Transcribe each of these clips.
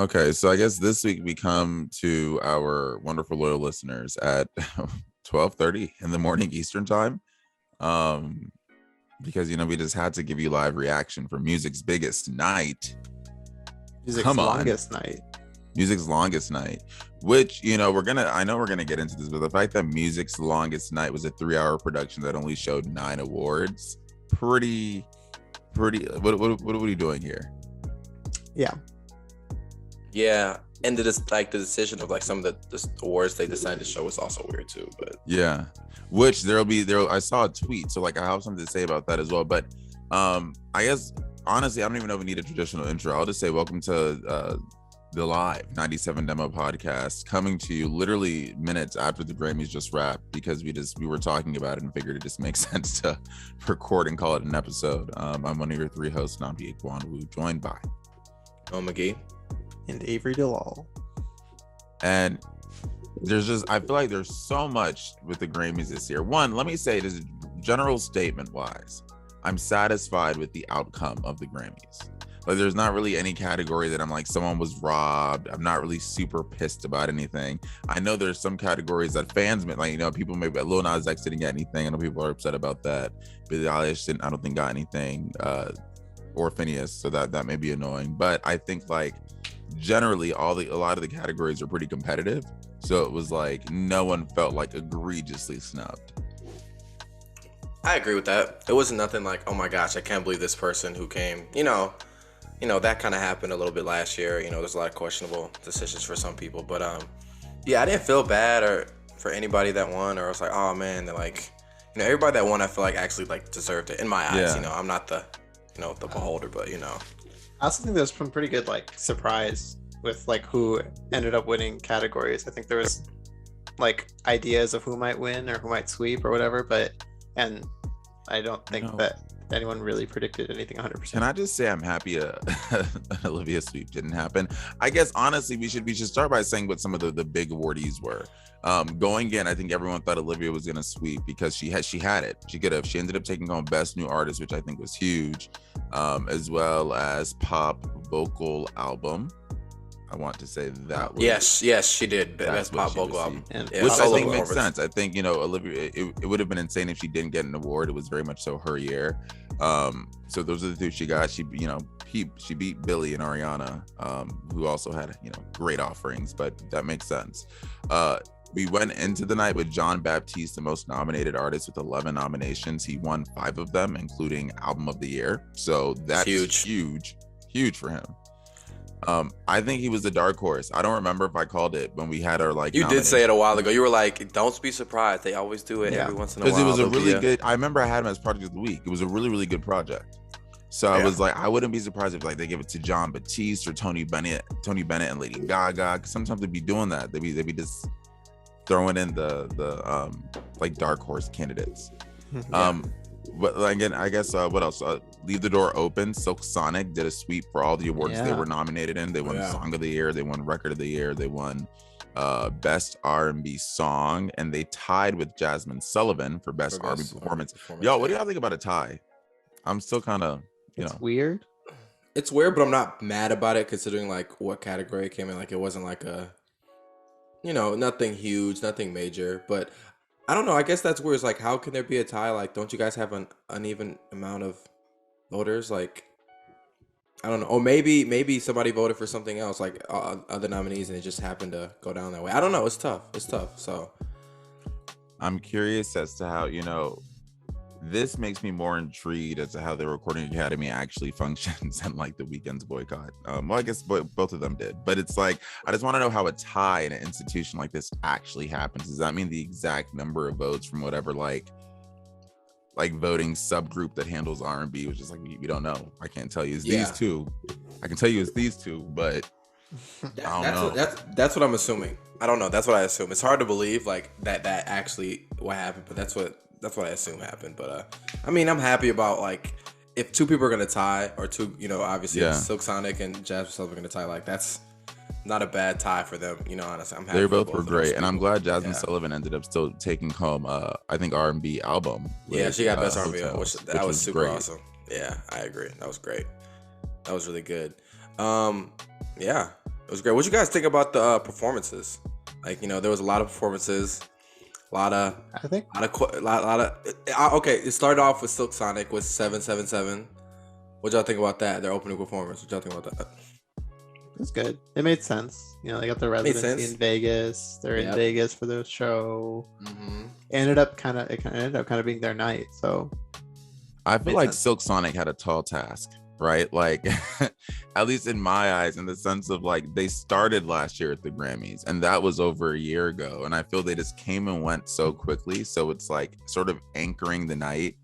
Okay, so I guess this week we come to our wonderful loyal listeners at 12:30 in the morning Eastern time. Um, because we just had to give you live reaction for music's biggest night. Music's Come on. longest night. Music's longest night, which I know we're gonna get into this, but the fact that music's longest night was a 3-hour production that only showed 9 awards, pretty what are we doing here? Yeah, and the decision of like some of the awards they decided to show was also weird too. But yeah, which I saw a tweet, so like I have something to say about that as well. But I guess honestly, I don't even know if we need a traditional intro. I'll just say welcome to the live 97 demo podcast, coming to you literally minutes after the Grammys just wrapped, because we were talking about it and figured it just makes sense to record and call it an episode. I'm one of your 3 hosts, Nnamdi, joined by McGee and Avery Delal. And I feel like there's so much with the Grammys this year. One, let me say this general statement wise, I'm satisfied with the outcome of the Grammys. Like, there's not really any category that I'm like, someone was robbed. I'm not really super pissed about anything. I know there's some categories that fans like, people maybe Lil Nas X didn't get anything. I know people are upset about that. Billie Eilish I don't think got anything, or Phineas, so that may be annoying. But I think like generally a lot of the categories are pretty competitive, so it was like no one felt like egregiously snubbed. I agree with that. It wasn't nothing like, oh my gosh, I can't believe this person who came. That kind of happened a little bit last year. There's a lot of questionable decisions for some people, but I didn't feel bad or for anybody that won, or I was like, oh man, they're like, everybody that won, I feel like actually like deserved it in my eyes. Yeah. I'm not the the beholder, but I also think there's some pretty good like surprise with like who ended up winning categories. I think there was like ideas of who might win or who might sweep or whatever, and I don't think that anyone really predicted anything 100%. Can I just say I'm happy Olivia sweep didn't happen? I guess honestly we should start by saying what some of the big awardees were. Going in, I think everyone thought Olivia was gonna sweep because she had it. She ended up taking home Best New Artist, which I think was huge, as well as Pop Vocal Album. I want to say that was, yes, she did. Best Pop Vocal Album, which I think makes sense. I think Olivia. It would have been insane if she didn't get an award. It was very much so her year. So those are the 2 she got. She beat Billie and Ariana, who also had great offerings. But that makes sense. We went into the night with John Baptiste, the most nominated artist, with 11 nominations. He won 5 of them, including Album of the Year. So that's huge for him. I think he was the dark horse. I don't remember if I called it when we had our like. You did say it a while ago. You were like, "Don't be surprised. They always do it every once in a while." Because it was a really good. I remember I had him as Project of the Week. It was a really, really good project. So I was like, I wouldn't be surprised if like they give it to John Baptiste or Tony Bennett and Lady Gaga. Cause sometimes they'd be doing that. They'd be just throwing in the like dark horse candidates. But again, I guess what else? Leave the Door Open. Silk Sonic did a sweep for all the awards they were nominated in. They won Song of the Year, they won Record of the Year, they won Best R&B Song, and they tied with Jasmine Sullivan for Best R&B Performance. Yo, what do y'all think about a tie? I'm still kind of, It's weird. It's weird, but I'm not mad about it considering like what category it came in. Like it wasn't like a, nothing huge, nothing major, but I don't know. I guess that's where it's like, how can there be a tie? Like, don't you guys have an uneven amount of voters? Like, I don't know. Or maybe somebody voted for something else, like other nominees, and it just happened to go down that way. I don't know. It's tough. So I'm curious as to how, this makes me more intrigued as to how the Recording Academy actually functions and like the Weeknd's boycott. Well, I guess both of them did, but it's like, I just want to know how a tie in an institution like this actually happens. Does that mean the exact number of votes from whatever like voting subgroup that handles R&B, which is like, we don't know. I can't tell you it's these 2. I can tell you it's these 2, but I don't know. That's what I'm assuming. I don't know. That's what I assume. It's hard to believe like that actually what happened, but that's what I assume happened. But I mean, I'm happy about like if 2 people are gonna tie, or 2, obviously Silk Sonic and Jasmine Sullivan are gonna tie. Like that's not a bad tie for them. Honestly, I'm happy. They both were great, and I'm glad Jasmine Sullivan ended up still taking home I think R&B album. Yeah, she got Best R&B, which was super awesome. Yeah, I agree. That was great. That was really good. It was great. What you guys think about the performances? Like, there was a lot of performances, a lot of. I think Okay, it started off with Silk Sonic with 777. What y'all think about that? Their opening performance. What y'all think about that? it's good. It made sense. They got their residency in Vegas. They're in Vegas for their show. Mm-hmm. It ended up kind of being their night. So I feel like Silk Sonic had a tall task, right? Like, at least in my eyes, in the sense of like they started last year at the Grammys, and that was over a year ago. And I feel they just came and went so quickly. So it's like sort of anchoring the night.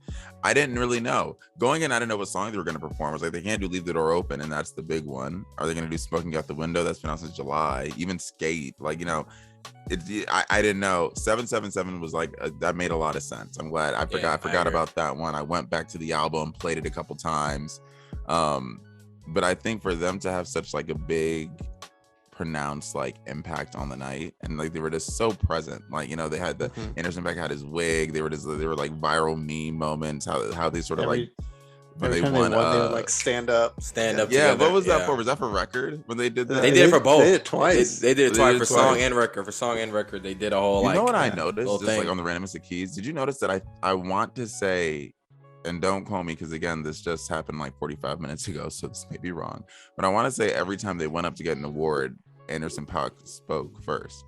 I didn't really know. Going in, I didn't know what song they were going to perform. I was like, they can't do Leave the Door Open, and that's the big one. Are they going to do Smoking Out the Window? That's been out since July. Even Skate, like, I didn't know. 777 was like, that made a lot of sense. I'm glad. I forgot about that one. I went back to the album, played it a couple times. But I think for them to have such like a big pronounced like impact on the night, and like they were just so present, like they had the Anderson .Paak had his wig, they were like viral meme moments, how they sort of like when they won, they would like stand up yeah together. What was that for? Was that for record when they did that? They did it for both. They did it twice. They did it twice for song and record. They did a whole what I noticed just thing. like on the randomness of keys. Did you notice that I want to say, and don't call me because again this just happened like 45 minutes ago, so this may be wrong, but I want to say every time they went up to get an award, Anderson .Paak spoke first.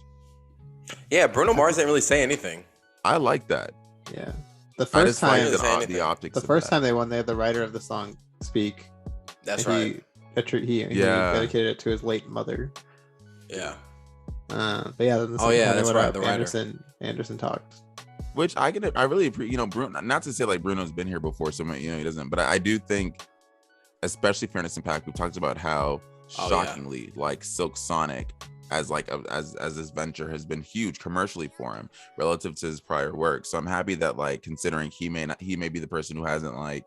Yeah, Bruno Mars didn't really say anything. I like that. Yeah, the first time the optics. The first time they won, they had the writer of the song speak. That's right. He dedicated it to his late mother. Yeah. But yeah, the that's right. The writer. Anderson talked. Which I really appreciate. Bruno. Not to say like Bruno's been here before, so he doesn't. But I do think, especially for Anderson .Paak, we talked about how shockingly like Silk Sonic as this venture has been huge commercially for him relative to his prior work. So I'm happy that like considering he may be the person who hasn't like,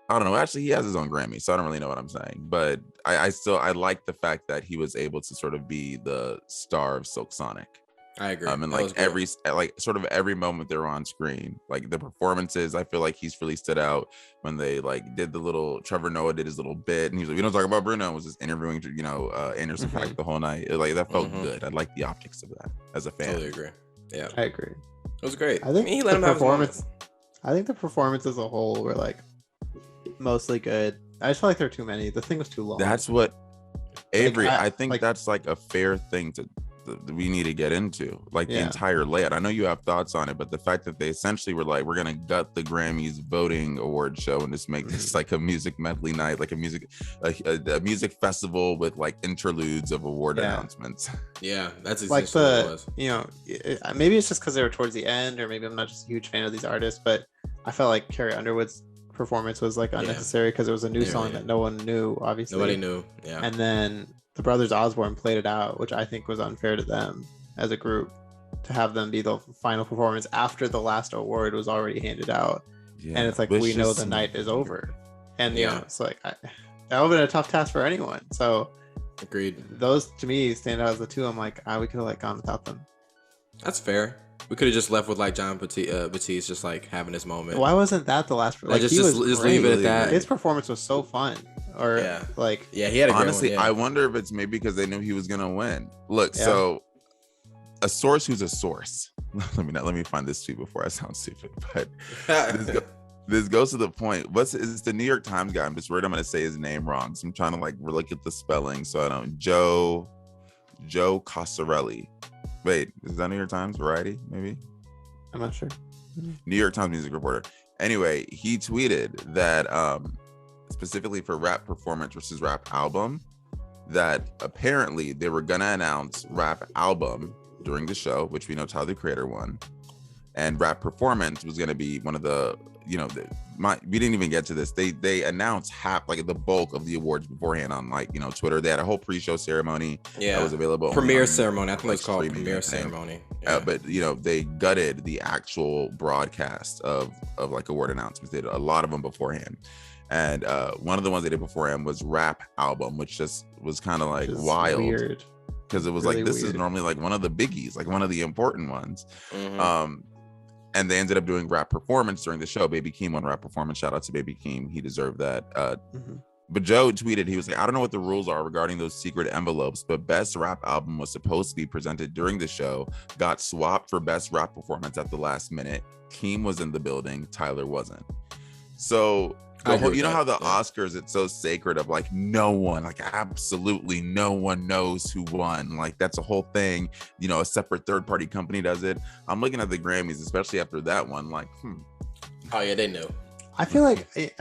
I don't know, actually he has his own Grammy, so I don't really know what I'm saying, but I like the fact that he was able to sort of be the star of Silk Sonic. I agree. And like every moment they were on screen, like the performances, I feel like he's really stood out when they like did the little Trevor Noah did his little bit, and he was like, "We don't talk about Bruno." And was just interviewing, Anderson .Paak the whole night. That felt good. I like the optics of that as a fan. Totally agree. Yeah, I agree. It was great. I think he let him have performance. I think the performance as a whole were like mostly good. I just feel like there were too many. The thing was too long. That's what Avery. I think like, that's like a fair thing we need to get into, like the entire layout. I know you have thoughts on it, but the fact that they essentially were like, we're gonna gut the Grammys voting award show and just make this like a music medley night, like a music festival with like interludes of award announcements. Yeah, that's like what it was. Maybe it's just because they were towards the end, or maybe I'm not just a huge fan of these artists, but I felt like Carrie Underwood's performance was like unnecessary because it was a new song that no one knew, obviously. Nobody knew. Yeah. And then the brothers Osborne played it out, which I think was unfair to them as a group to have them be the final performance after the last award was already handed out. Yeah, and it's like, we know the night is over. And it's like that would have been a tough task for anyone. So agreed. Those to me stand out as the two. I'm like, we could have like gone without them. That's fair. We could have just left with like John Batiste just like having his moment. Why wasn't that the last? Like just leave it at that. His performance was so fun. Or he had a honestly great one, I wonder if it's maybe because they knew he was gonna win. Look, so a source who's a source. Let me find this tweet before I sound stupid. But this goes to the point. Is the New York Times guy? I'm just worried I'm gonna say his name wrong. So I'm trying to like look at the spelling so I don't. Joe Cosarelli. Wait, is that New York Times? Variety, maybe? I'm not sure. New York Times music reporter. Anyway, he tweeted that specifically for rap performance versus rap album, that apparently they were gonna announce rap album during the show, which we know Tyler the Creator won, and rap performance was gonna be one of the, we didn't even get to this. They announced the bulk of the awards beforehand on Twitter. They had a whole pre-show ceremony that was available. Premiere ceremony. I think it's called premiere ceremony. But they gutted the actual broadcast of like award announcements. They did a lot of them beforehand. And one of the ones they did beforehand was rap album, which just was kind of like wild. Weird. Because it was really like, this is normally like one of the biggies, like one of the important ones. And they ended up doing rap performance during the show. Baby Keem won rap performance. Shout out to Baby Keem. He deserved that. But Joe tweeted, he was like, I don't know what the rules are regarding those secret envelopes, but best rap album was supposed to be presented during the show, got swapped for best rap performance at the last minute. Keem was in the building, Tyler wasn't. So the whole, you know how the Oscars, it's so sacred of like no one, like absolutely no one knows who won. Like that's a whole thing. You know, a separate third party company does it. I'm looking at the Grammys, especially after that one, like, Oh yeah, they knew. I feel like I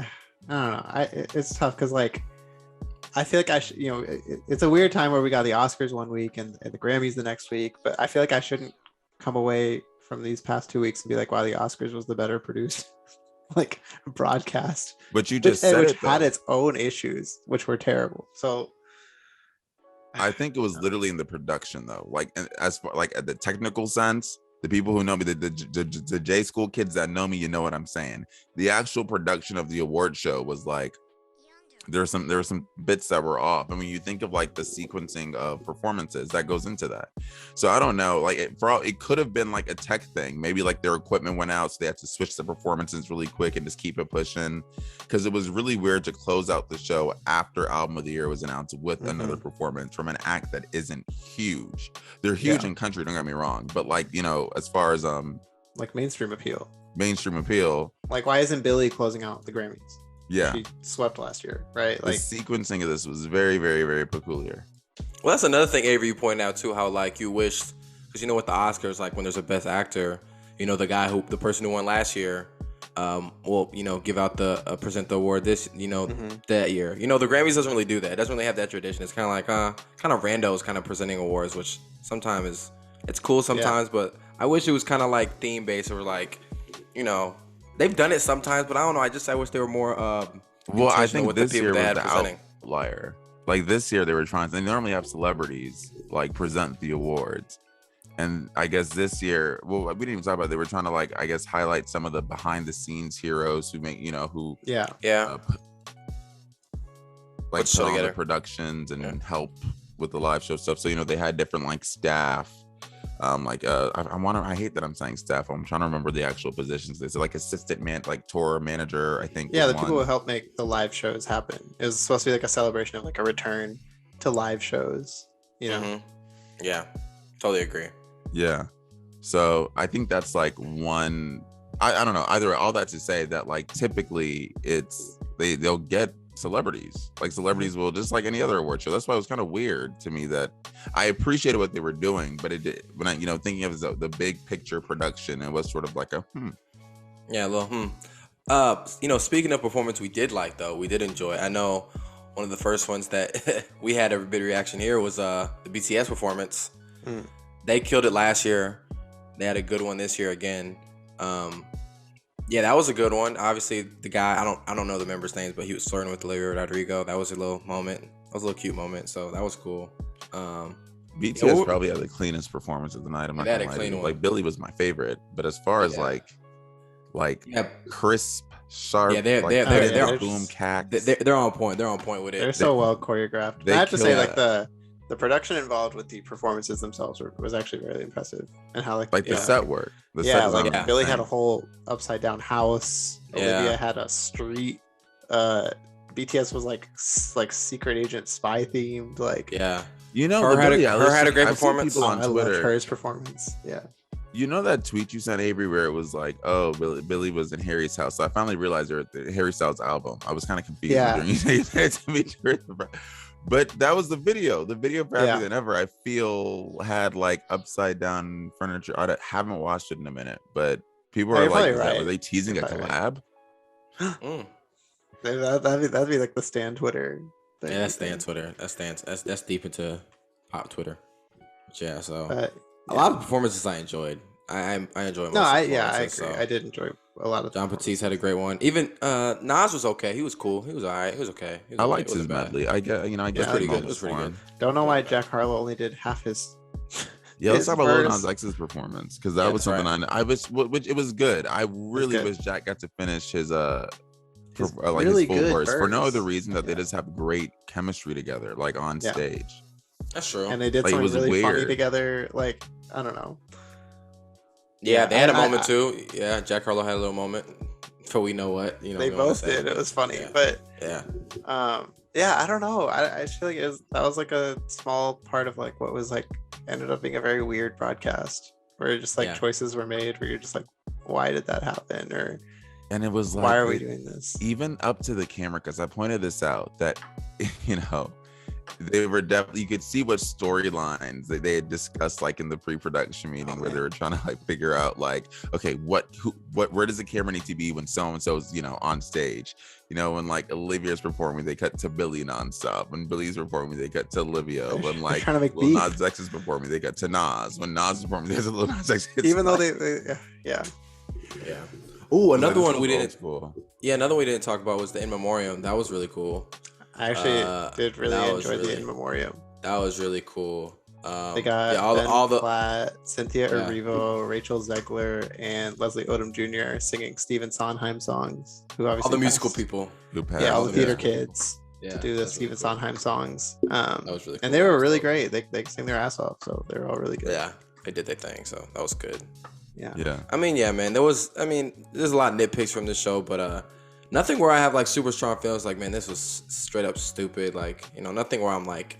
don't know. It's tough because like I feel like I should, it's a weird time where we got the Oscars one week and the Grammys the next week, but I feel like I shouldn't come away from these past 2 weeks and be like, wow, the Oscars was the better produced like broadcast. But you just said which it, though. had its own issues, which were terrible. So I think it was literally in the production though. Like as far like at the technical sense, the people who know me, the J school kids that know me, you know what I'm saying. The actual production of the award show was like there were some bits that were off. I mean, you think of like the sequencing of performances that goes into that. So I don't know, like it could have been like a tech thing. Maybe like their equipment went out, so they had to switch the performances really quick and just keep it pushing. Because it was really weird to close out the show after Album of the Year was announced with another performance from an act that isn't huge. They're huge in country, don't get me wrong, but like, you know, as far as like mainstream appeal, like why isn't Billie closing out the Grammys? Yeah, she swept last year, right? Like the sequencing of this was very, very, very peculiar. Well, that's another thing, Avery, you pointed out too, how like you wished, because you know with the Oscars, like when there's a best actor, you know, the person who won last year, will, you know, give out present the award this, you know, that year. You know, the Grammys doesn't really do that. It doesn't really have that tradition. It's kind of like kind of randos kind of presenting awards, which sometimes it's cool sometimes, but I wish it was kind of like theme based or like, you know. They've done it sometimes, but I don't know. I wish they were more. Well, I think with this year was the outlier. Like this year, they were trying. They normally have celebrities like present the awards, and I guess this year, well, we didn't even talk about it. They were trying to like, I guess, highlight some of the behind the scenes heroes who make, you know, who like put on the productions and help with the live show stuff. So you know, they had different like staff. I hate that I'm saying staff. I'm trying to remember the actual positions. There's like assistant like tour manager, I think. Yeah, the people who help make the live shows happen. It was supposed to be like a celebration of like a return to live shows, you know? Yeah, totally agree. Yeah. So I think that's like one, I don't know, either all that to say that like typically it's, they'll get celebrities. Like celebrities will, just like any other award show. That's why it was kind of weird to me that I appreciated what they were doing, but it did, when I, you know, thinking of the big picture production, it was sort of like a Yeah, you know, speaking of performance we did like though, we did enjoy. I know one of the first ones that we had a big reaction here was the BTS performance. They killed it last year. They had a good one this year again. Yeah, that was a good one. Obviously, the guy, I don't know the members' names, but he was flirting with Olivia Rodrigo. That was a little moment. That was a little cute moment. So that was cool. BTS probably had the cleanest performance of the night. I'm not gonna lie to you. Like Billie was my favorite, but as far as like crisp, sharp, they're boom cacks. They're on point. They're on point with it. They're so well choreographed. I have to say, like the production involved with the performances themselves was actually really impressive, and how the set work. Billie had a whole upside down house. Olivia had a street. BTS was like secret agent spy themed. Like you know, her had a great performance. People on Twitter, loved hers performance. Yeah. You know that tweet you sent, Avery, where it was like, "Oh, Billie was in Harry's house." So I finally realized they're at the Harry Styles album. I was kind of confused during you said to me. But that was the video. The video for Happier Than Ever, I feel, had like upside down furniture. I haven't watched it in a minute, but people are like, were they teasing a collab? That'd be like the Stan Twitter thing. Yeah, that's Stan Twitter. That's deep into pop Twitter. But yeah, so a lot of performances I enjoyed. I enjoyed. I agree. I did enjoy a lot of. John Batiste had a great one. Even Nas was okay. He was cool. He was alright. He was okay. I liked his medley. I guess pretty good. It was pretty good. Don't know why Jack Harlow only did half his. Yeah, let's talk about Lil Nas X's performance, because that was something I wish. Which it was good. I really wish Jack got to finish his his full verse for no other reason that they just have great chemistry together, like on stage. That's true. And they did something really funny together. Like, I don't know. Yeah, they had a moment too. Yeah, Jack Harlow had a little moment. For we know what, you know. They both did. It was funny, but Yeah, I don't know. I feel like that was like a small part of like what was like ended up being a very weird broadcast where just like Yeah. choices were made where you're just like, why did that happen? Or And it was why like are we doing this? even up to the camera, because I pointed this out that you know they were definitely, you could see what storylines they had discussed like in the pre-production meeting where they were trying to like figure out like, okay, what where does the camera need to be when so and so's on stage? When like Olivia's performing, they cut to Billy nonstop. When Billy's performing, they cut to Olivia. When like trying to make Lil beef. Nas X is performing, they cut to Nas. When Nas is performing, there's a Lil Nas X. Even though like, yeah. Oh, another it's one we old didn't. school. Yeah, another one we didn't talk about was the In Memoriam. That was really cool. I actually did really that was enjoy the really- In Memoriam. That was really cool. They got all the Platt, Cynthia Yeah. Erivo, Rachel Zegler, and Leslie Odom Jr. singing Stephen Sondheim songs. Who obviously all the musical passed- people. Who passed, Yeah, all the theater musical. kids Yeah, to do the that's Stephen really cool. Sondheim songs. That was really cool. And they were That was really dope. great. They sing their ass off, so they were all really good. Yeah, they did their thing, so that was good. Yeah. Yeah. I mean, yeah, man. There's a lot of nitpicks from the show, but nothing where I have like super strong feelings. Like, man, this was straight up stupid. Like, nothing where I'm like,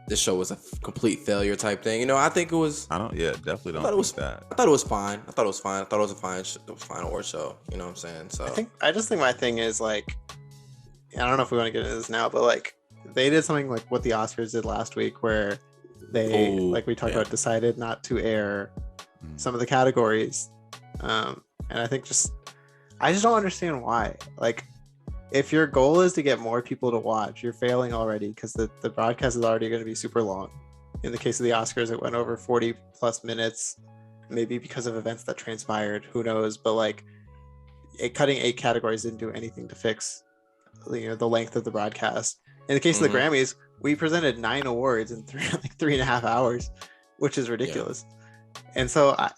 this show was a complete failure type thing. I think it was. Definitely don't thought it was- think that. I thought it was fine. I thought it was a fine award show. You know what I'm saying? So I just think my thing is like, I don't know if we want to get into this now, but like they did something like what the Oscars did last week where they, like we talked about, decided not to air some of the categories. And I think I just don't understand why. Like, if your goal is to get more people to watch, you're failing already because the broadcast is already going to be super long. In the case of the Oscars, it went over 40 plus minutes, maybe because of events that transpired, who knows, but like cutting 8 categories didn't do anything to fix the length of the broadcast. In the case of the Grammys, we presented 9 awards in 3.5 hours, which is ridiculous. And so I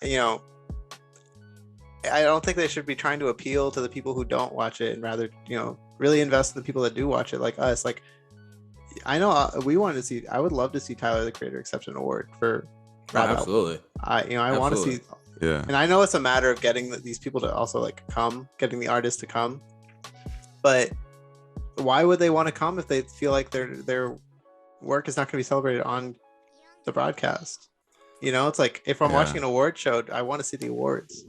don't think they should be trying to appeal to the people who don't watch it and rather, really invest in the people that do watch it, like us. Like, I know I would love to see Tyler the Creator accept an award for rap album. absolutely. I want to see, Yeah. and I know it's a matter of getting these people to also like getting the artists to come, but why would they want to come if they feel like their work is not going to be celebrated on the broadcast? It's like, if I'm watching an award show, I want to see the awards.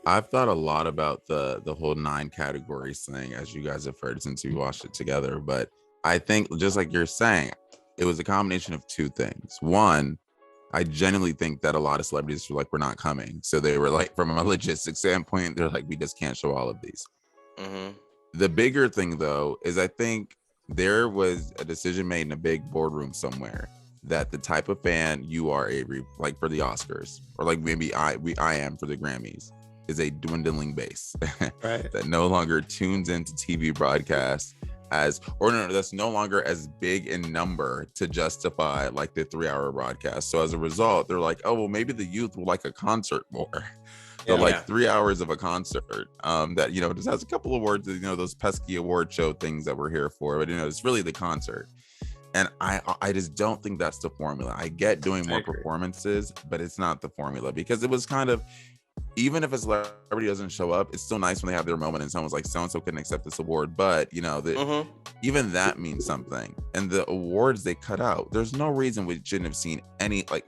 I've thought a lot about the whole 9 categories thing, as you guys have heard since we watched it together. But I think, just like you're saying, it was a combination of 2 things. One, I genuinely think that a lot of celebrities were like, we're not coming. So they were like, from a logistics standpoint, they're like, we just can't show all of these. Mm-hmm. The bigger thing, though, is I think there was a decision made in a big boardroom somewhere that the type of fan you are, Avery, like for the Oscars, or like maybe I am for the Grammys, is a dwindling base Right. that no longer tunes into TV broadcasts that's no longer as big in number to justify like the 3-hour broadcast. So as a result, they're like, oh, well, maybe the youth will like a concert more. So like 3 hours of a concert that, just has a couple of awards, those pesky award show things that we're here for, but it's really the concert. And I just don't think that's the formula. I get doing more performances, but it's not the formula, because it was kind of, even if a celebrity doesn't show up, it's still nice when they have their moment and someone's like, so-and-so couldn't accept this award, but even that means something. And the awards they cut out, there's no reason we shouldn't have seen any, like,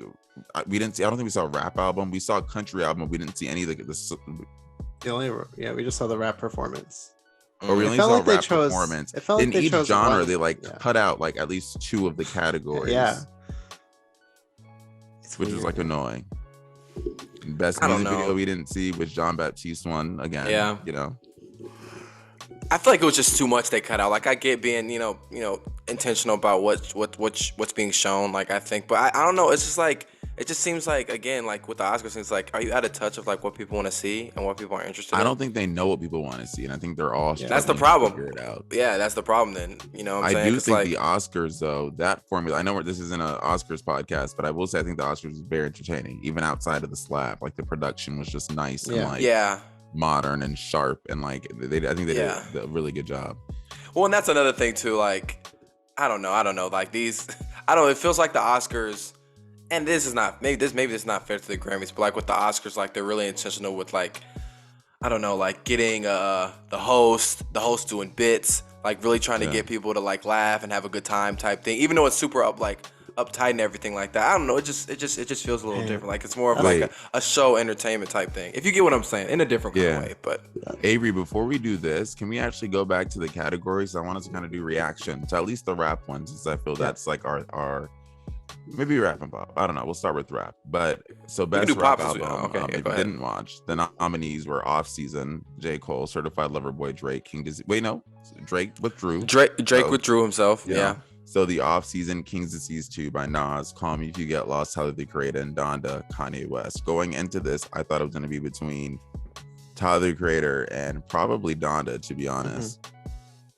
I don't think we saw a rap album. We saw a country album. We didn't see any of we We just saw the rap performance. or we It only felt saw like they rap chose- performance. it felt like In they each chose genre, one. they like Yeah. cut out like at least 2 of the categories. Yeah. It's Which was weird. like annoying. Best I don't music know. video we didn't see was John Baptiste one again. Yeah. I feel like it was just too much they cut out. Like, I get being, intentional about what's being shown. Like, I think, but I don't know. It's just like, it just seems like, again, like with the Oscars, it's like, are you out of touch of like what people want to see and what people are interested in? I don't think they know what people want to see, and I think they're all That's the struggling to problem. figure it out. Yeah, that's the problem then. You know what I'm I saying? do It's think like, the Oscars, though, that formula, I know this isn't an Oscars podcast, but I will say I think the Oscars was very entertaining, even outside of the slap. Like, the production was just nice and like modern and sharp, and like I think they did a really good job. Well, and that's another thing too. Like, I don't know. Like these, I don't know. It feels like the Oscars, and this is not maybe this is not fair to the Grammys, but like with the Oscars, like they're really intentional with like, I don't know, like getting the host doing bits, like really trying to get people to like laugh and have a good time type thing. Even though it's super uptight and everything like that. I don't know. It just feels a little different. Like it's more of like a show entertainment type thing. If you get what I'm saying, in a different kind of way. But Avery, before we do this, can we actually go back to the categories? I want us to kind of do reaction to at least the rap ones, since I feel that's like our maybe rap and pop. I don't know. We'll start with rap. But so best rap album. If you didn't watch, the nominees were Off Season, J. Cole, Certified Lover Boy, Drake, King Disease. Wait, no, Drake withdrew. Drake withdrew himself. Yeah. So the Off Season, King's Disease 2 by Nas, Call Me If You Get Lost, Tyler the Creator, and Donda, Kanye West. Going into this, I thought it was going to be between Tyler the Creator and probably Donda, to be honest.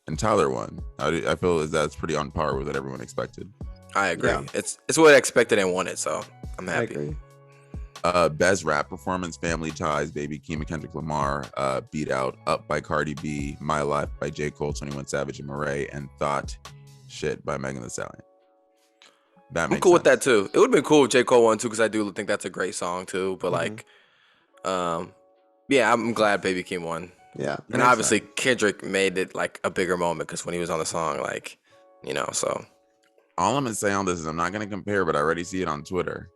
And Tyler won. I feel that's pretty on par with what everyone expected. I agree. Yeah. It's what I expected and wanted, so I'm happy. Best rap performance, Family Ties, Baby Keem and Kendrick Lamar, Beat Out, Up by Cardi B, My Life by J. Cole, 21 Savage and Murray, and Thought Shit by Megan Thee Stallion. I'm cool with that too. It would have been cool if J. Cole won too, because I do think that's a great song too. But like, I'm glad Baby Keem won. Yeah, and obviously Kendrick made it like a bigger moment because when he was on the song, like, so. All I'm gonna say on this is I'm not gonna compare, but I already see it on Twitter.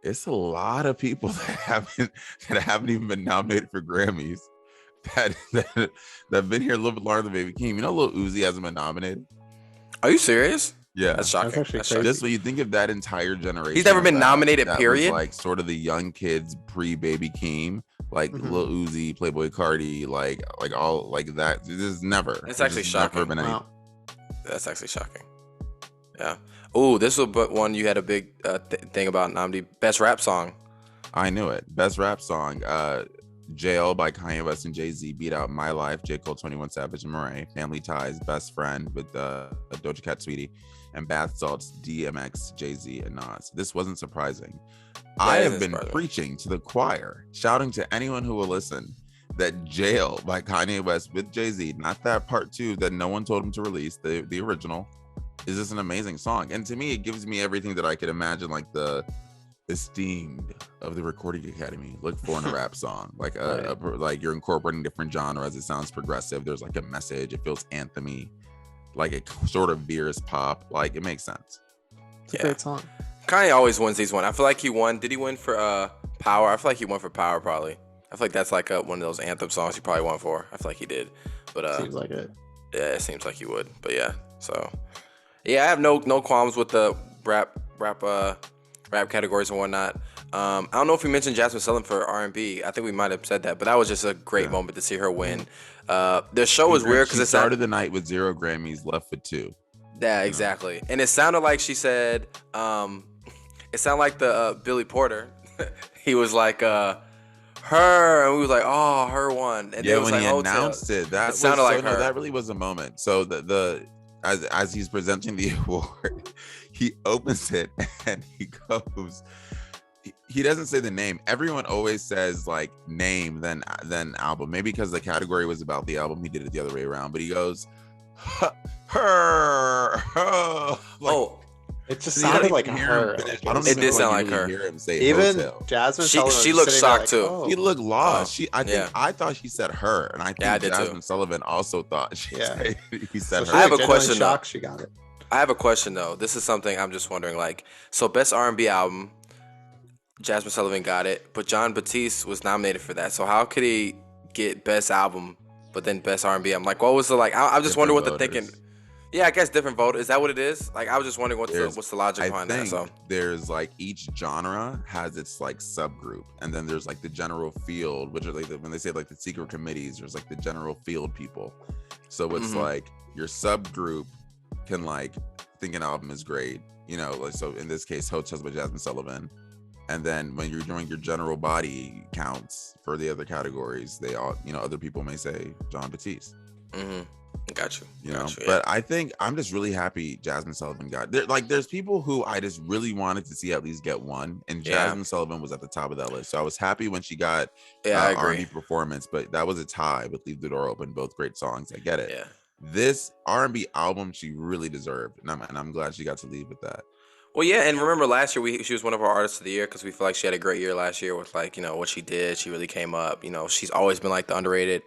It's a lot of people that haven't even been nominated for Grammys that have been here a little bit longer than Baby Keem. You know, Lil Uzi hasn't been nominated. Are you serious? Yeah, that's shocking. Just when you think of that entire generation, he's never been nominated. That period. Was like sort of the young kids pre Baby Keem, like Lil Uzi, Playboy Cardi, like all like that. This is never. It's actually shocking. Never been anything. That's actually shocking. Yeah. Oh, this was but one you had a big thing about, Nnamdi. Best rap song. I knew it. Best rap song. Jail by Kanye West and Jay-Z beat out My Life, J. Cole, 21 Savage and Murray. Family Ties, Best Friend with Doja Cat, Sweetie, and Bath Salts, DMX, Jay-Z, and Nas. This wasn't surprising. I have been preaching to the choir, shouting to anyone who will listen, that Jail by Kanye West with Jay-Z, not that part 2 that no one told him to release, the original, is just an amazing song. And to me, it gives me everything that I could imagine, like the esteemed of the Recording Academy look for in a rap song. Like like you're incorporating different genres. It sounds progressive. There's like a message. It feels anthemy. Like it sort of veers pop. Like it makes sense. It's a great song. Kanye always wins these ones. I feel like he won. Did he win for Power? I feel like he won for Power probably. I feel like that's like one of those anthem songs he probably won for. I feel like he did. But seems like it. Yeah, it seems like he would. But yeah, so yeah, I have no qualms with the rap categories and whatnot. I don't know if we mentioned Jasmine Sullivan for R&B. I think we might have said that, but that was just a great moment to see her win. The show was weird because it started the night with 0 Grammys, left with 2. Yeah, exactly. And it sounded like she said, it sounded like the Billy Porter. He was like, her, and we was like, oh, her one. And yeah, when he announced it, that sounded like her. No, that really was a moment. So as he's presenting the award, he opens it and he goes, he doesn't say the name. Everyone always says like name then album. Maybe because the category was about the album, he did it the other way around. But he goes, her. Like, it just sounded like her. It did sound like her. Hear him say even hotel. Jasmine. She looked shocked too. Oh. She looked lost. I thought she said her, and I think Jasmine Sullivan also thought he said her. I have a question though. She got it. I have a question though. This is something I'm just wondering. Like, so best R&B album, Jasmine Sullivan got it, but John Batiste was nominated for that. So how could he get best album, but then best R&B? I'm like, what was the like? I just wonder what the thinking. Yeah, I guess different vote. Is that what it is? Like, I was just wondering what's the logic behind that. So there's like each genre has its like subgroup, and then there's like the general field, which are like when they say like the secret committees, there's like the general field people. So it's like your subgroup can like think an album is great, like, so in this case, Hotels by Jasmine Sullivan. And then when you're doing your general body counts for the other categories, they all, other people may say John Batiste. Got you. But I think I'm just really happy Jasmine Sullivan got there. Like, there's people who I just really wanted to see at least get one, and Jasmine Sullivan was at the top of that list. So I was happy when she got R&B performance, but that was a tie with Leave the Door Open. Both great songs. I get it. Yeah. This R&B album she really deserved, and I'm glad she got to leave with that. Well, yeah, and remember last year she was one of our artists of the year because we feel like she had a great year last year with like what she did. She really came up. She's always been like the underrated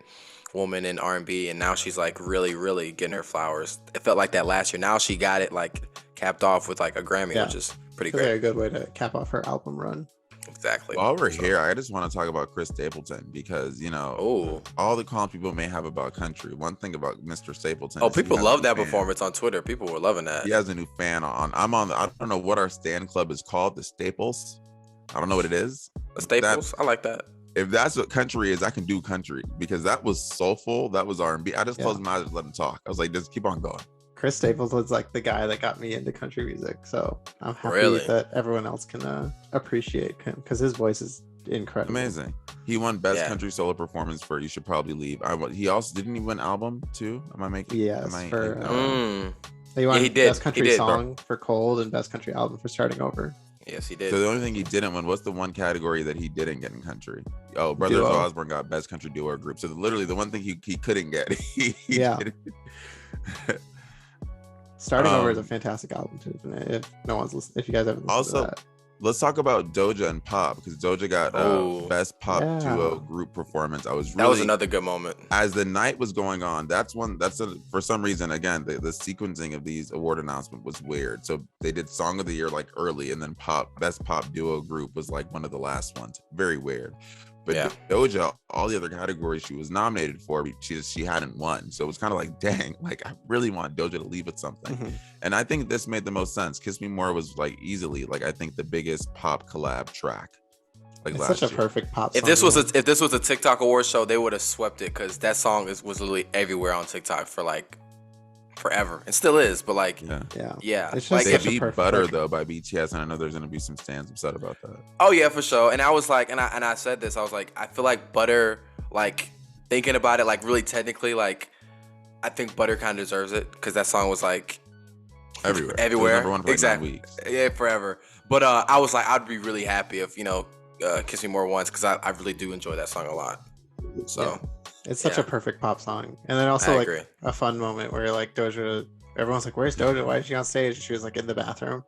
woman in R&B, and now she's like really getting her flowers. It felt like that last year. Now she got it like capped off with like a Grammy, which is pretty great. A good way to cap off her album run. Exactly. While we're here, I just want to talk about Chris Stapleton because, you know, all the comments people may have about country. One thing about Mr. Stapleton. Oh, people love that performance on Twitter. People were loving that. He has a new fan on. I don't know what our stan club is called. The Staples. I don't know what it is. The Staples. I like that. If that's what country is, I can do country because that was soulful. That was R&B. I just closed my eyes and let him talk. I was like, just keep on going. Chris Staples was like the guy that got me into country music, so I'm happy that everyone else can appreciate him because his voice is incredible. Amazing. He won best country solo performance for "You Should Probably Leave." He also didn't he win album too? Am I making? Yes. He did. Best country song for "Cold" and best country album for "Starting Over." Yes, he did. So the only thing he didn't win, what's the one category that he didn't get in country? Oh, Brothers Osborne got best country duo or group. So literally the one thing he couldn't get. Starting Over is a fantastic album too, isn't it? If you guys haven't listened to that. Let's talk about Doja and Pop because Doja got best pop duo group performance. That was another good moment. As the night was going on, for some reason, again, the sequencing of these award announcements was weird. So they did Song of the Year like early, and then best pop duo group was like one of the last ones. Very weird. But Doja, all the other categories she was nominated for, she hadn't won. So it was kind of like, dang, like I really want Doja to leave with something. Mm-hmm. And I think this made the most sense. Kiss Me More was like easily, like I think the biggest pop collab track. Like it's such a perfect pop song. If this was a TikTok award show, they would have swept it because that song was literally everywhere on TikTok for like forever and still is, but like it's like they beat Butter though by BTS, and I know there's gonna be some stans upset about that. Oh yeah, for sure. And I was like, and I said this, I was like, I feel like Butter, like thinking about it, like really technically, like I think Butter kind of deserves it because that song was like everywhere, for exactly 9 weeks. Yeah, forever. But I was like, I'd be really happy if Kiss Me More once because I really do enjoy that song a lot. So. It's such a perfect pop song. And then also like a fun moment where like Doja, everyone's like, where's Doja? Why is she on stage? She was like in the bathroom.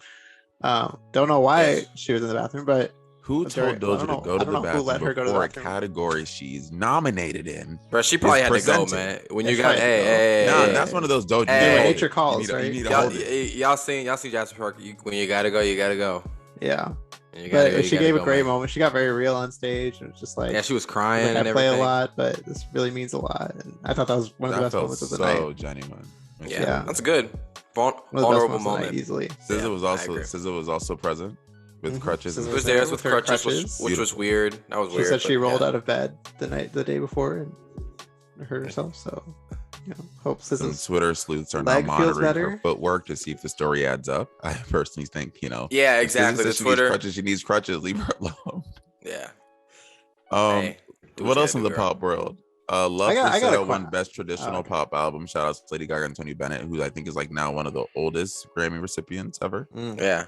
Don't know why she was in the bathroom, but who told Doja to go to the bathroom before a category she's nominated in? Bro, she probably had to go, man. When you got that's one of those Doja. Nature calls, right? Y'all seen Jasper Parker. When you gotta go, you gotta go. Yeah. But she gave a great moment. She got very real on stage. And it was just like, she was crying. I play a lot, but this really means a lot. And I thought that was one of the best moments of the night. So genuine. Yeah, that's good. Vulnerable moment. Easily. SZA was also present with crutches. She was there with crutches, which was weird. That was weird. She said she rolled out of bed the day before and hurt herself. So. Hope some Twitter sleuths are now monitoring her footwork to see if the story adds up. I personally think, Yeah, exactly. The Twitter. She needs crutches. Leave her alone. Yeah. What else in the pop world? Love for Sale won best traditional pop album. Shout out to Lady Gaga and Tony Bennett, who I think is like now one of the oldest Grammy recipients ever. Yeah.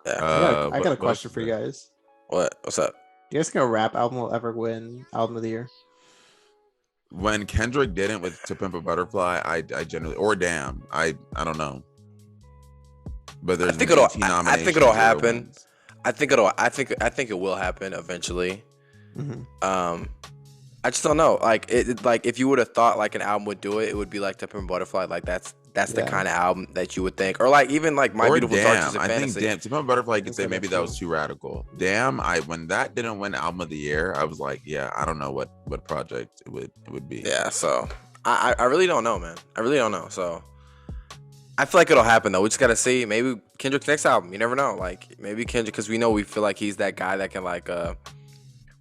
I got a question for you guys. What's up? Do you guys think a rap album will ever win Album of the Year? When Kendrick didn't with To Pimp a Butterfly, I generally, or Damn, I don't know. But there's I think it'll happen. I think it will happen eventually. Mm-hmm. I just don't know. Like if you would have thought like an album would do it, it would be like To Pimp a Butterfly. Like that's the kind of album that you would think, or like even like My Beautiful Dark Twisted Fantasy. I think Damn, To Pimp a Butterfly, you could say maybe that was too radical. Damn, when that didn't win Album of the Year, I was like, I don't know what project it would be. Yeah, so I really don't know, man. I really don't know. So I feel like it'll happen though. We just gotta see. Maybe Kendrick's next album. You never know. Like maybe Kendrick, because we feel like he's that guy that can like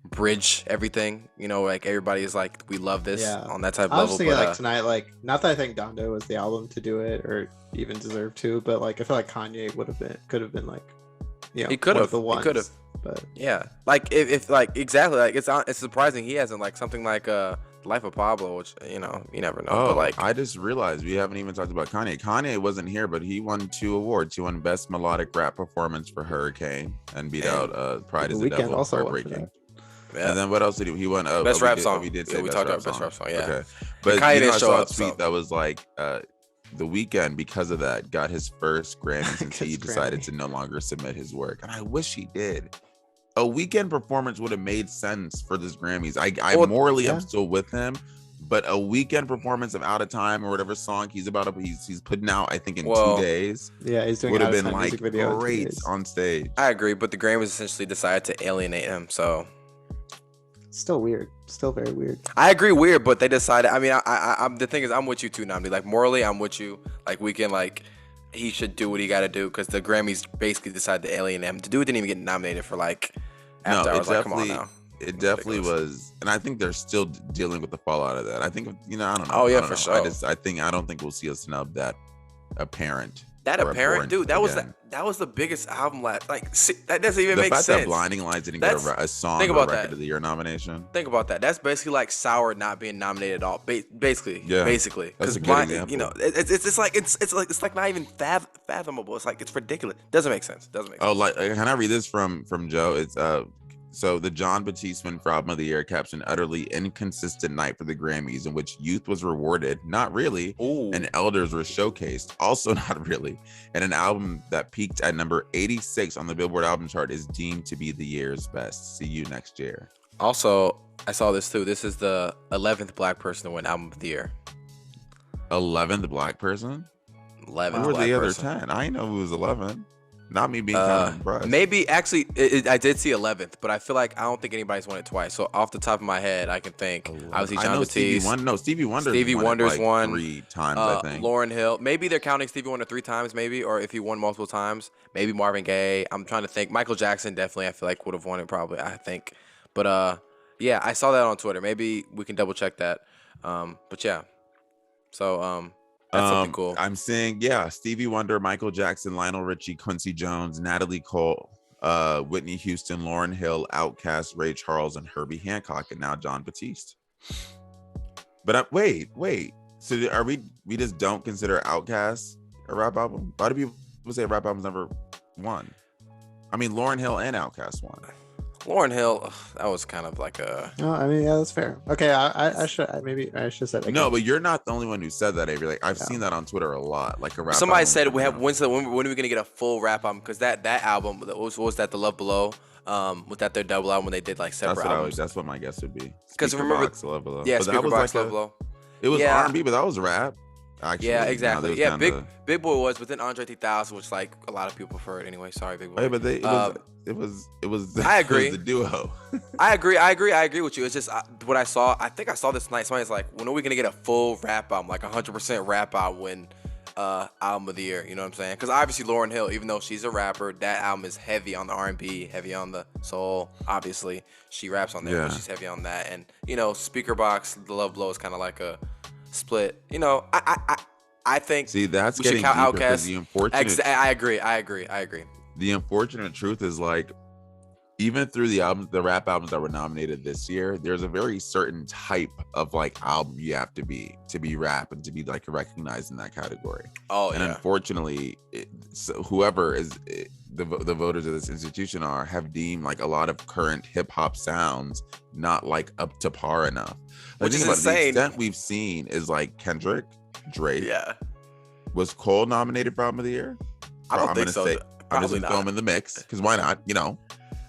bridge everything, like everybody is like, we love this on that type of level. I was thinking like tonight, like not that I think Donda was the album to do it or even deserve to, but like I feel like Kanye could have been like, he could have, but yeah, like if like exactly like it's surprising he hasn't like something like Life of Pablo, which you never know. But like I just realized we haven't even talked about Kanye. Kanye wasn't here, but he won 2 awards. He won Best Melodic Rap Performance for Hurricane and beat out Pride is the Devil. Also heartbreaking. Yeah. And then what else did he won? Best rap song. We did say we talked about best rap song. Yeah. Okay. But Kanye didn't I show saw a up, tweet that was like, The Weeknd, because of that, got his first Grammy since he decided to no longer submit his work. And I wish he did. A Weeknd performance would have made sense for this Grammys. I morally am still with him, but a weekend performance of Out of Time or whatever song he's putting out, I think in Well, 2 days, Yeah, he's doing would an have been out-of-time like music video in 2 great days. on stage. I agree, but the Grammys essentially decided to alienate him. So Still weird. Still very weird. I agree, weird, but they decided. I mean, I'm the thing is, I'm with you too, Nnamdi. Like morally, I'm with you. Like Weeknd, like he should do what he got to do because the Grammys basically decided to alienate him. The dude didn't even get nominated for like. After I was like, come on now. It definitely was, and I think they're still dealing with the fallout of that. I think I don't know. Oh yeah, I don't for know. sure. I don't think we'll see a snub that apparent. That or apparent, dude. That was again. that was the biggest album last. Like that doesn't even The make fact sense. that Blinding Lights didn't get a song think or about record that. of the year nomination. Think about that. That's basically like Sour not being nominated at all. Basically, Yeah, basically, that's because a good example. you know, it's like not even fathomable. It's like it's ridiculous. Doesn't make sense. Doesn't make sense. Oh, like can I read this from Joe? It's so the John Batiste win for Album of the Year captioned utterly inconsistent night for the Grammys in which youth was rewarded, not really, Ooh. and elders were showcased, also not really, and an album that peaked at number 86 on the Billboard album chart is deemed to be the year's best. See you next year. Also, I saw this too. This is the 11th black person to win Album of the Year. 11th black person? 11th Who were black the other person. 10? I know who was 11. Not me being kind of impressed. Maybe actually, I did see 11th, but I feel like I don't think anybody's won it twice. So off the top of my head, I can think obviously I John know Batiste. Stevie Wonder. Stevie Wonder's won 3 times, I think. Lauryn Hill. Maybe they're counting Stevie Wonder 3 times, maybe, or if he won multiple times. Maybe Marvin Gaye. I'm trying to think. Michael Jackson definitely, I feel like would have won it probably. I think, but yeah, I saw that on Twitter. Maybe we can double check that. But yeah, so that's something cool. I'm seeing, Stevie Wonder, Michael Jackson, Lionel Richie, Quincy Jones, Natalie Cole, Whitney Houston, Lauryn Hill, Outkast, Ray Charles, and Herbie Hancock, and now John Batiste. But wait. So are we just don't consider Outkast a rap album? Why do people say rap albums never won? I mean, Lauryn Hill and Outkast won. Lauryn Hill, that was kind of like a. No, I mean, yeah, that's fair. Okay, I should say that. No, but you're not the only one who said that, Avery. Like I've seen that on Twitter a lot. Like a rap. Somebody album said never won. when are we gonna get a full rap album? Because that album what was that, The Love Below? Was that their double album when they did like separate albums? That's what my guess would be. 'Cause remember- Speakerbox, Love Below. Yeah, But that Speaker was Box, like Love Below. It was Yeah. R&B, but that was rap. Actually, Yeah, Now, exactly. there was Yeah, kinda- Big Boy was, but then Andre 3000, which like a lot of people prefer it anyway. Sorry, Big Boy. Hey, but it was. It was. I agree. It was the duo. I agree with you. It's just what I saw. I think I saw this night. Somebody's like, when are we gonna get a full rap album, like 100% rap album when album of the year? You know what I'm saying? Because obviously Lauryn Hill, even though she's a rapper, that album is heavy on the R&B, heavy on the soul. Obviously, she raps on there, but Yeah. she's heavy on that. And you know, Speaker Box, The Love Blow is kind of like a split. You know, I think. See, that's we should getting count deeper because Outkast. the unfortunate. I agree. The unfortunate truth is, like, even through the rap albums that were nominated this year, there's a very certain type of like album you have to be rap and to be like recognized in that category. Oh, And yeah. unfortunately, so whoever is the voters of this institution have deemed like a lot of current hip hop sounds not like up to par enough. Which Think is about it, the insane. extent we've seen is like Kendrick, Drake. Yeah. Was Cole nominated for Album of the Year? I don't I'm think gonna so. say- I'm just Probably gonna throw him not. in the mix because why not? You know,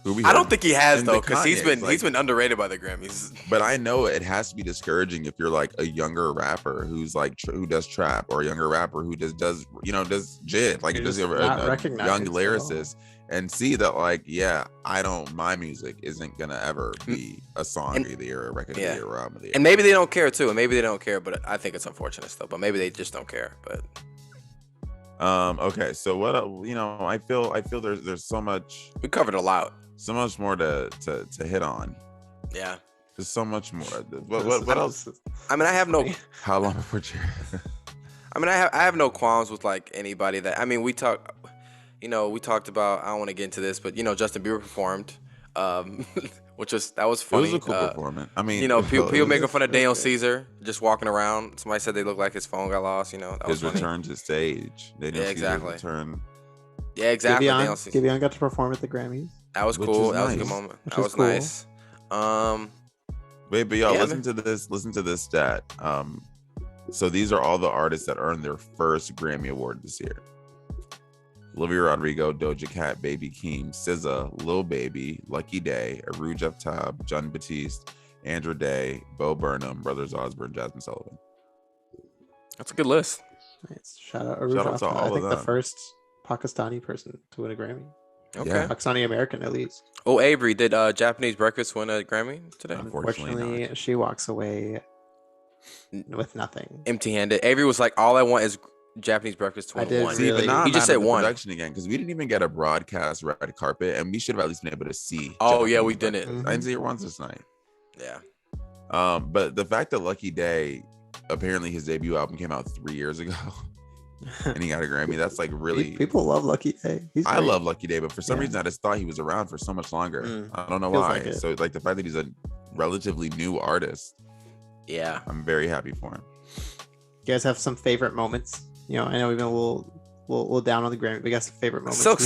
who we I heard. don't think he has And though, the because he's Kanye's, been underrated by the Grammys. But I know it has to be discouraging if you're like a younger rapper who's like who does trap, or a younger rapper who just does jid, like You're just just a not young recognized at all. lyricist, and see that like my music isn't gonna ever be a song And- of the year, or a record yeah. of the year, or album of the year. And maybe they don't care too. And maybe they don't care, but I think it's unfortunate still. But maybe they just don't care. But Okay, so what I feel there's so much we covered a lot. more to hit on. Yeah. There's so much more. What else? I mean, I have no. How long before you? I mean, I have no qualms with like anybody that. I mean, we talked about. I don't want to get into this, but Justin Bieber performed, which was funny. It was a cool performance. I mean, people making fun of Daniel Caesar just walking around. Somebody said they looked like his phone got lost. That was his funny. return to stage. Daniel Caesar's exactly. return. Yeah, exactly. Daniel Caesar. Giveon got to perform at the Grammys. That was Which cool. is That was a nice. good moment. Which That was was cool. nice. Wait, but y'all Yeah, listen to this. Listen to this stat. So these are all the artists that earned their first Grammy Award this year: Olivia Rodrigo, Doja Cat, Baby Keem, SZA, Lil Baby, Lucky Day, Arooj Aftab, John Batiste, Andra Day, Bo Burnham, Brothers Osborne, Jasmine Sullivan. That's a good list. Nice. Shout out Shout out to Aruj Afra. all I of think the them. first Pakistani person to win a Grammy. Okay. Yeah. Pakistani American, at least. Oh, Avery, did Japanese Breakfast win a Grammy today? Unfortunately not. she walks away with nothing. Empty-handed. Avery was like, all I want is Japanese Breakfast to I win did one. See, but really- now He I'm just mad said at the one. production again because we didn't even get a broadcast red carpet, and we should have at least been able to see. Oh, yeah, Japanese we didn't. Breakfast. I didn't see it once this night. Yeah. But the fact that Lucky Day, apparently his debut album came out 3 years ago, and he got a Grammy. That's like really. People love Lucky Day. I great. love Lucky Day, but for some Yeah. reason I just thought he was around for so much longer. Mm. I don't know Feels why. like it. So like the fact that he's a relatively new artist, Yeah. I'm very happy for him. You guys have some favorite moments? You know, I know we've been a little down on the Grammy. We got some favorite moments. Silk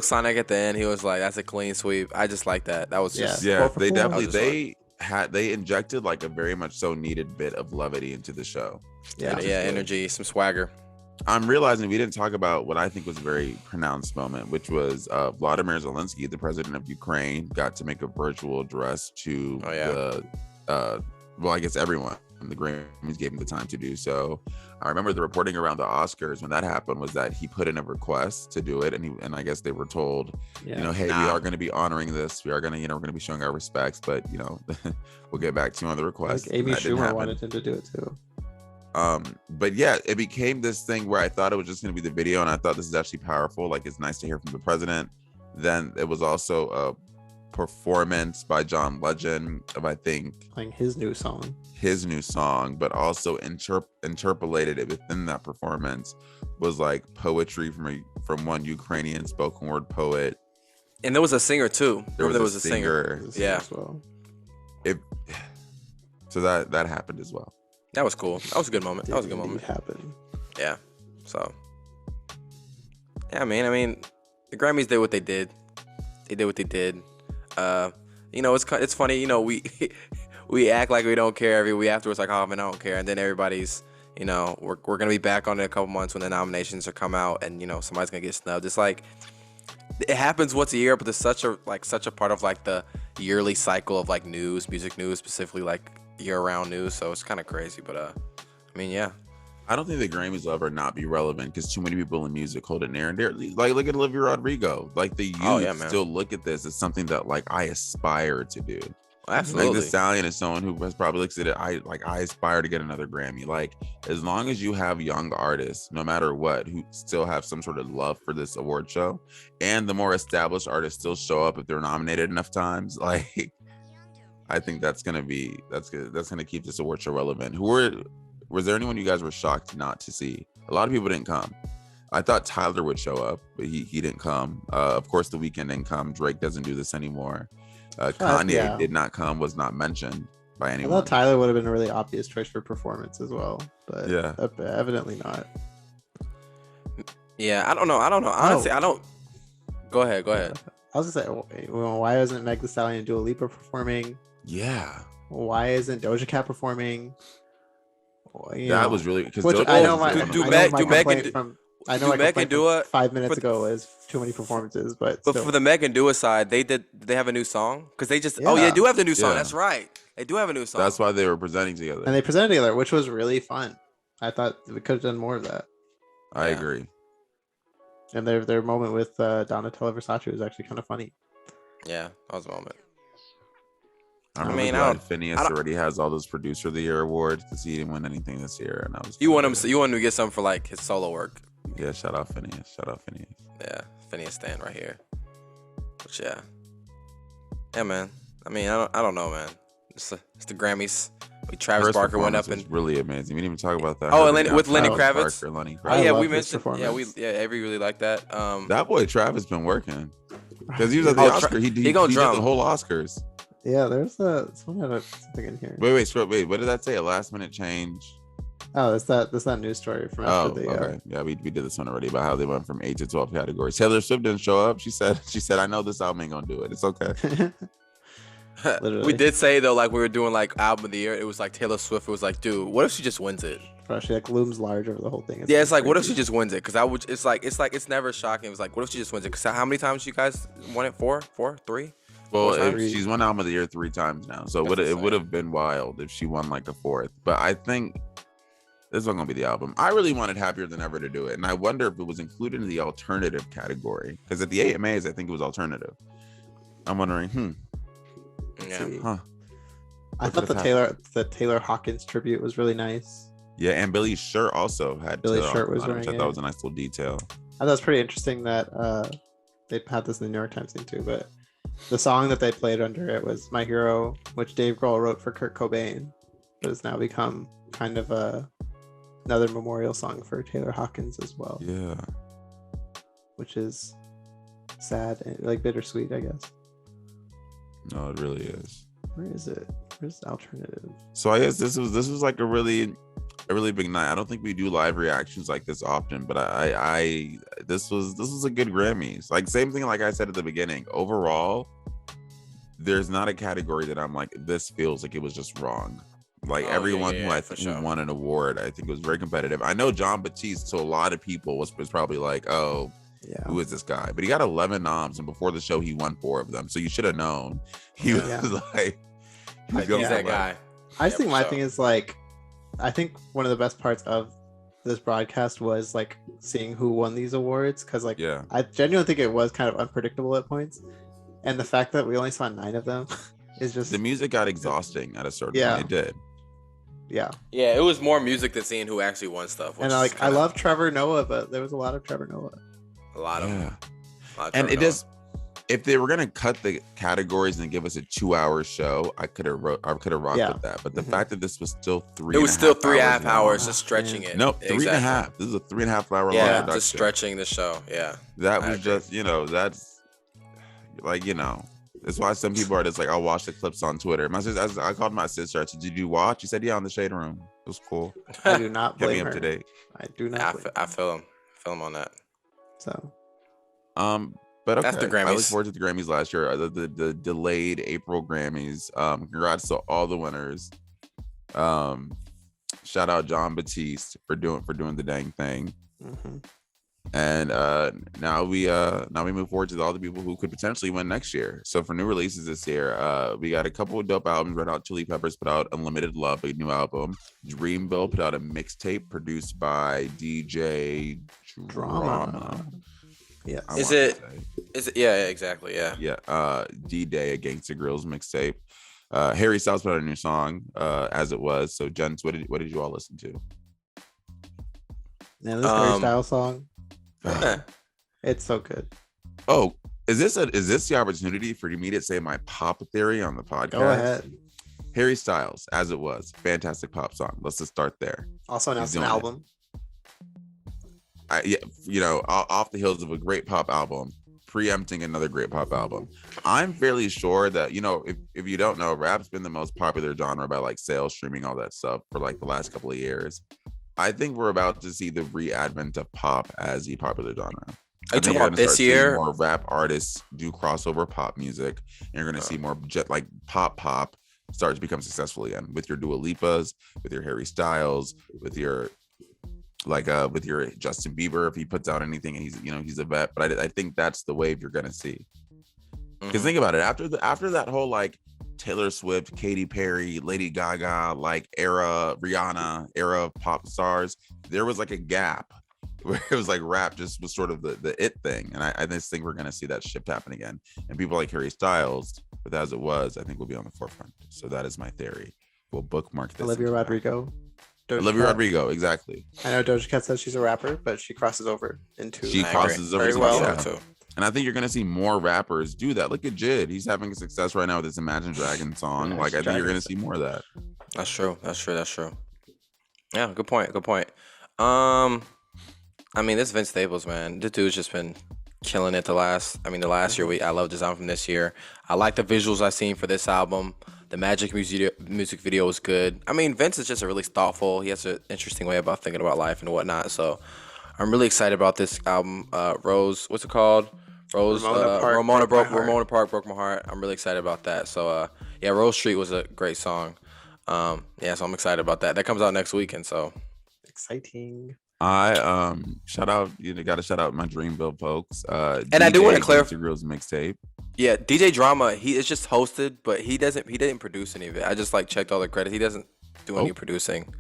Sonic at the end, he was like, "That's a clean sweep." I just like that. That was just Yeah. Yeah, 4 for they 4. definitely they injected like a very much so needed bit of levity into the show. yeah, Which is good. energy, some swagger. I'm realizing we didn't talk about what I think was a very pronounced moment, which was Vladimir Zelensky, the president of Ukraine, got to make a virtual address to well, I guess everyone. And the Grammys gave him the time to do so. I remember the reporting around the Oscars when that happened was that he put in a request to do it, and I guess they were told, Yeah. you know, hey, we are going to be honoring this. We are going to, we're going to be showing our respects, but we'll get back to you on the request. Like Amy And that didn't Schumer happen. wanted him to do it too. But yeah, it became this thing where I thought it was just going to be the video, and I thought this is actually powerful. Like, it's nice to hear from the president. Then it was also a performance by John Legend of, I think, Playing his new song. but also interpolated it within that performance was like poetry from one Ukrainian spoken word poet. And there was a singer too. There was a singer. Yeah. As well. So that happened as well. That was cool. That was a good moment. That was a good moment. Happen. Yeah. So. Yeah, man. I mean, the Grammys did what they did. They did what they did. It's funny. You know, we act like we don't care every week afterwards, like, oh man, I don't care, and then everybody's, we're gonna be back on it in a couple months when the nominations are come out, and somebody's gonna get snubbed. It's like it happens once a year, but there's such a part of like the yearly cycle of like music news, specifically like year-round news. So it's kind of crazy, but I mean, yeah. I don't think the Grammys will ever not be relevant because too many people in music hold it near and dear. Like, look at Olivia Rodrigo. Like, the youth still look at this as something that like I aspire to do. Absolutely. Like, the Stallion is someone who has probably looked at it. I aspire to get another Grammy. Like, as long as you have young artists, no matter what, who still have some sort of love for this award show, and the more established artists still show up if they're nominated enough times, like, I think that's gonna keep this award show relevant. Was there anyone you guys were shocked not to see? A lot of people didn't come. I thought Tyler would show up, but he didn't come. Of course, The Weeknd didn't come. Drake doesn't do this anymore. Kanye did not come, was not mentioned by anyone. I thought Tyler would have been a really obvious choice for performance as well, but Yeah. evidently not. Yeah, I don't know. Honestly, I don't. Go ahead. I was gonna say, well, why isn't Meg Thee Stallion and Dua Lipa performing? Yeah, Why isn't Doja Cat performing? that was really because Which I know my do I know my Meg complaint and from do Meg and Dua 5 minutes for- ago is too many performances, but But still. for the Meg and Dua side, they have a new song because they just. Yeah. Oh yeah, they do have the new song. Yeah. That's right. They do have a new song. that's why they were presenting together. and they presented together, which was really fun. I thought we could have done more of that. I Yeah. agree. And their moment with Donatella Versace was actually kind of funny. Yeah, that was a moment. I'm I really mean, glad Phineas I don't- already has all those producer of the year awards because he didn't win anything this year, and I was. You want him to get something for like his solo work. Yeah, shout out Phineas. Yeah, Phineas Stan right here. But yeah, man. I mean, I don't know, man. It's the Grammys. Travis Her Barker went up performance and was really amazing. We didn't even talk about that. Oh, Her and Lenny- with Lenny Travis Kravitz? Barker, Lenny oh Kravitz. yeah, love we his mentioned. performance. Avery really liked that. That boy Travis been working because he was at the Oh, Oscar. He did gonna the drum. whole Oscars. Yeah, there's someone had something in here. Wait. What did that say? A last minute change? Oh, that's that news story from Oh, after the. okay. Yeah, we did this one already about how they went from 8 to 12 categories. Taylor Swift didn't show up. She said, I know this album ain't gonna do it. It's okay. Literally. we did say though, like we were doing like album of the year. It was like Taylor Swift. It was like, dude, what if she just wins it? Bro, she like looms large over the whole thing. Yeah, it's like, what if she crazy. just wins it? Because I would. It's like it's never shocking. It was like, what if she just wins it? Because how many times you guys won it? Four, three? Well, Four times? she's won album of the year 3 times now, so That's it insane. would have been wild if she won like a 4th. But I think this is not gonna be the album. I really wanted Happier Than Ever to do it, and I wonder if it was included in the alternative category because at the AMAs I think it was alternative. I'm wondering, Yeah. huh? I What thought could've the Taylor Hawkins tribute was really nice. Yeah, and Billy's shirt also had Billy's Taylor shirt Hawkins was on it, which I wearing thought it. was a nice little detail. I thought it was pretty interesting that they had this in the New York Times thing too, but the song that they played under it was My Hero, which Dave Grohl wrote for Kurt Cobain, but has now become kind of another memorial song for Taylor Hawkins as well, Yeah. which is sad and like bittersweet, I guess. No, it really is. Where is it? Where's the alternative? So I guess this was like a really big night. I don't think we do live reactions like this often, but I this was a good Grammys. Like same thing like I said at the beginning. Overall, there's not a category that I'm like this feels like it was just wrong. Like everyone who I think who won an award, I think was very competitive. I know John Batiste to a lot of people was probably like, oh, Yeah. who is this guy? But he got 11 noms, and before the show he won 4 of them. So you should have known. He was like, He's that guy. I just think my so. thing is like, I think one of the best parts of this broadcast was like seeing who won these awards, because like yeah. I genuinely think it was kind of unpredictable at points, and the fact that we only saw 9 of them is just The music got exhausting at a certain Yeah. point. It did. yeah. Yeah, it was more music than seeing who actually won stuff. And like I love Trevor Noah, but there was a lot of Trevor Noah. a lot of. Yeah. A lot of And Trevor it Noah. just, if they were gonna cut the categories and give us a 2-hour show, I could have rocked Yeah. with that. But the Mhm. fact that this was still 3, It was still 3.5 long. hours, just stretching Yeah. it. Nope, 3.5. Exactly. This is a 3.5 hour long Yeah, production. just stretching the show. Yeah. That I was agree. just, that's like, that's why some people are just like, I'll watch the clips on Twitter. My sister, I called my sister. I said, did you watch? She said, yeah, on the Shade Room. It was cool. I do not Get me blame up her. to date. I do not. I, blame I feel him. Feel him on that. So But okay. That's the I look Grammys. forward to the Grammys last year. The delayed April Grammys. Congrats to all the winners. Shout out John Batiste for doing the dang thing. mhm. And now we move forward to all the people who could potentially win next year. So for new releases this year, we got a couple of dope albums. Red Hot Chili Peppers put out Unlimited Love, a new album. Dreamville put out a mixtape produced by DJ Drama. Yes. I Is want to it- say. Is it? Yeah, exactly. Yeah. Yeah, D-Day, a Gangsta Grills mixtape. Harry Styles put out a new song, As It Was. So gents, what did you all listen to? Man, this Harry Um, Styles song, it's so good. Oh, is this the opportunity for me to say my pop theory on the podcast? Go ahead. Harry Styles, As It Was, fantastic pop song. Let's just start there. Also announced an doing it. album. Off the heels of a great pop album, preempting another great pop album. I'm fairly sure that, if you don't know, rap's been the most popular genre by like sales, streaming, all that stuff for like the last couple of years. I think we're about to see the re-advent of pop as a popular genre. Are you I think talking you're about gonna this start seeing year? more rap artists do crossover pop music, and you're going to see more like pop start to become successful again with your Dua Lipas, with your Harry Styles, with your Justin Bieber if he puts out anything and he's a vet. But I think that's the wave you're going to see. Because think about it, after that whole like Taylor Swift, Katy Perry, Lady Gaga like era, Rihanna era of pop stars, there was like a gap where it was like rap just was sort of the it thing. And I just think we're going to see that shift happen again. And people like Harry Styles, with As It Was, I think will be on the forefront. So that is my theory. We'll bookmark this. Olivia Rodrigo. Doja Olivia Cat. Rodrigo, exactly. I know Doja Cat says she's a rapper, but she crosses over into. She I crosses over Very to well. yeah. too. And I think you're gonna see more rappers do that. Look at Jid; he's having success right now with his Imagine Dragons song. Yeah, Like I think you're gonna Dragons. see more of that. That's true. Yeah, good point. I mean, this Vince Staples, man, this dude's just been killing it the last year. I loved his album from this year. I like the visuals I seen for this album. The Magic music video was good. I mean, Vince is just a really thoughtful. He has an interesting way about thinking about life and whatnot. So I'm really excited about this album. Rose, what's it called? Rose, Ramona Park broke my heart. I'm really excited about that. So yeah, Rose Street was a great song. Yeah, so I'm excited about that. That comes out next weekend. So Exciting. I shout out, got to shout out my Dreamville folks. And I do wanna clarify- Gangsta Grills mixtape. Yeah, DJ Drama, he is just hosted, but he didn't produce any of it. I just like checked all the credits. He doesn't do any Oh. producing.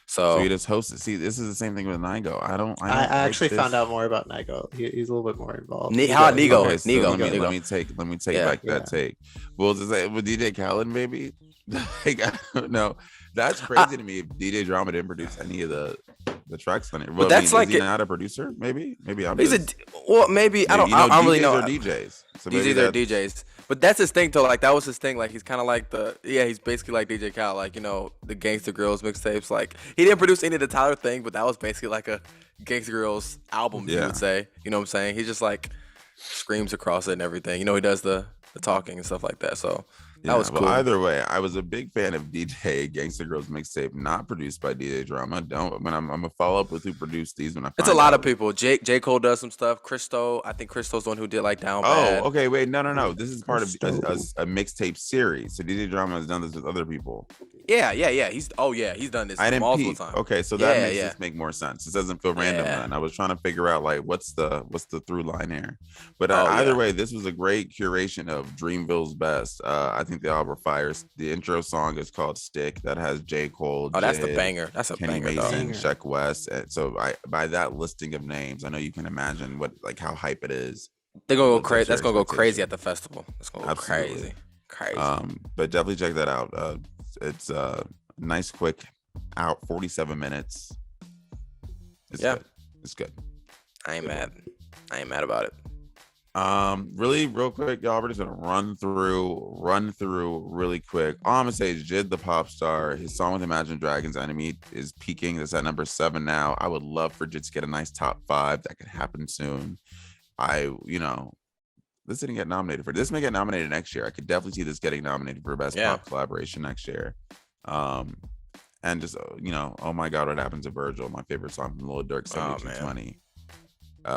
So So you just host it. See, this is the same thing with Nigo. I don't I like actually this. found out more about Nigo. He's a little bit more involved. Nigo. Okay, so Nigo. let me Nigo. let me take Yeah. back that take. Well, to say with DJ Khaled, maybe like I don't know. That's crazy to me. If DJ Drama didn't produce any of the tracks on it, well, that's like is he not a producer? Maybe I'm He's just, well, maybe I don't. you know, I don't DJs really know. are DJs. So maybe DJs are that's- DJs, but that's his thing. Though, like that was his thing. Like he's kind of like he's basically like DJ Khaled. Like the Gangsta Girls mixtapes. Like he didn't produce any of the Tyler thing, but that was basically like a Gangsta Girls album. You Yeah. would say. You know what I'm saying? He just like screams across it and everything. He does the talking and stuff like that. So that was well, cool. either way, I was a big fan of DJ Gangsta Girls mixtape, not produced by DJ Drama. I'm gonna follow up with who produced these when I. It's a find lot out. of people. J Cole does some stuff. I think Christo's the one who did like Down Oh, Bad. okay. Wait, no. This is part of a Christo. mixtape series. So DJ Drama has done this with other people. Yeah. He's done this I didn't multiple peep. times. Okay, so that Yeah, makes yeah. this make more sense. It doesn't feel random. Yeah. Then I was trying to figure out like what's the through line here. But Oh, either yeah. way, this was a great curation of Dreamville's best. I think the album fires. The intro song is called "Stick." That has J. Cole. Oh, that's the Jid, banger. That's a Kenny banger, dog. Mason, Banger. Sheck West. And so by that listing of names, I know you can imagine how hype it is. They're gonna go What's crazy. your that's gonna go crazy expectation? at the festival. That's gonna go Absolutely. crazy. But definitely check that out. It's nice, quick, 47 minutes. It's Yeah. good. It's good. I ain't mad. I ain't mad about it. Really real quick, y'all, we're just gonna run through really quick. All I'm gonna say is Jid the Pop Star, his song with Imagine Dragons Enemy is peaking. That's at number 7 now. I would love for Jid to get a nice top 5. That could happen soon. This didn't get nominated for this. May get nominated next year. I could definitely see this getting nominated for best pop collaboration next year. And just oh my God, what happened to Virgil? My favorite song from Lil Durk, 7220.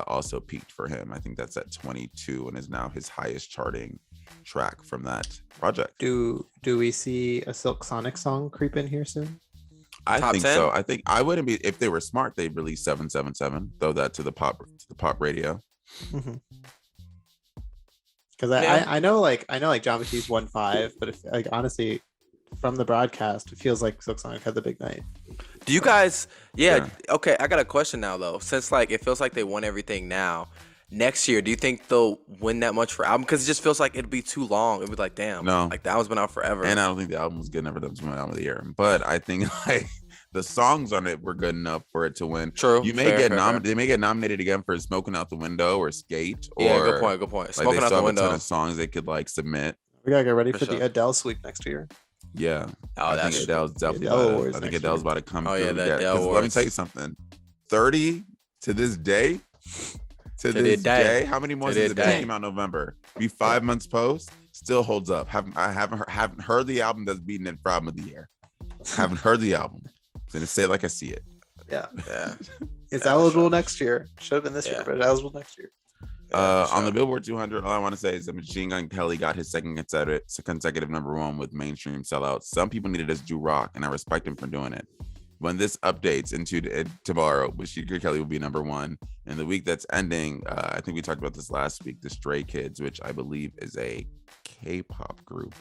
Also peaked for him. I think that's at 22 and is now his highest charting track from that project. Do we see a Silk Sonic song creep in here soon? I Top think 10? so. I think I wouldn't be if they were smart. They'd release 777. Throw that to the pop radio. Because I know John Batiste won 5, but if honestly, from the broadcast, it feels like Silk Sonic had the big night. Do you guys? Yeah. Okay, I got a question now though. Since it feels like they won everything now, next year, do you think they'll win that much for album? Because it just feels like it'd be too long. It'd be like, damn, No. like the album's been out forever. And I don't think the album was good enough for them to win album of the year. But I think the songs on it were good enough for it to win. True. You may get nominated. They may get nominated again for Smoking Out the Window or Skate. Or, Yeah, good point. Like Smoking they out still the have a ton window. of songs they could submit. We gotta get ready For for sure. the Adele sweep next year. Yeah. Oh, I that's think Adele's definitely Adele about Awards to, I think next Adele's year. about to come Oh, through. yeah, the again. Adele 'Cause let me Awards. tell you something. 30 to this day. To the this day. day. How many more To since the it day. came out in November? Be 5 months post. Still holds up. Haven't heard the album that's beating it for album of the year. Haven't heard the album. I'm gonna say it like I see it. Yeah, Yeah. it's Yeah, eligible sure. next year. Should have been this year, Yeah. but it's eligible next year. On the Billboard 200, all I want to say is that Machine Gun Kelly got his second consecutive number 1 with Mainstream Sellout. Some people needed us to do rock, and I respect him for doing it. When this updates into tomorrow, Machine Gun Kelly will be number 1. In the week that's ending, I think we talked about this last week, the Stray Kids, which I believe is a K-pop group,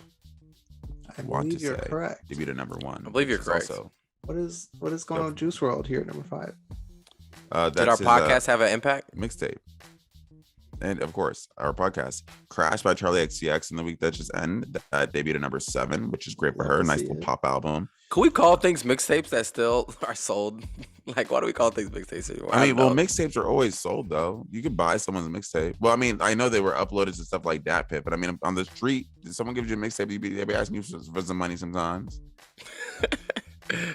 I want believe to you're say, correct. debuted at number 1. I believe you're which is correct. Also, What is going on with Juice World here at number 5? that's Did our his, podcast have an impact? mixtape. And of course, our podcast, Crash by Charlie XCX, in the week that just ended, that debuted at number 7, which is great for Love her. to Nice see little it. pop album. Could we call things mixtapes that still are sold? Like, why do we call things mixtapes anymore? I mean, don't well, know. mixtapes are always sold though. You could buy someone's mixtape. Well, I mean, I know they were uploaded to stuff like Dat Pit, but I mean, on the street, if someone gives you a mixtape, they be asking you for some money sometimes.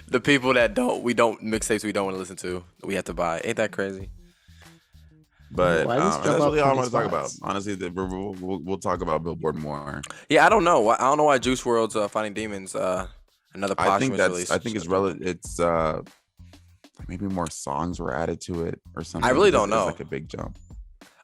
The people that we don't mixtapes we don't want to listen to, we have to buy. Ain't that crazy? But Why does that's jump up really all I 20 want to talk about. spots? Honestly, we'll talk about Billboard more. Yeah, I don't know. I don't know why Juice WRLD's Finding Demons, another I think posthumous release. I think it's relative. It's maybe more songs were added to it or something. I really because don't it was know. like a big jump.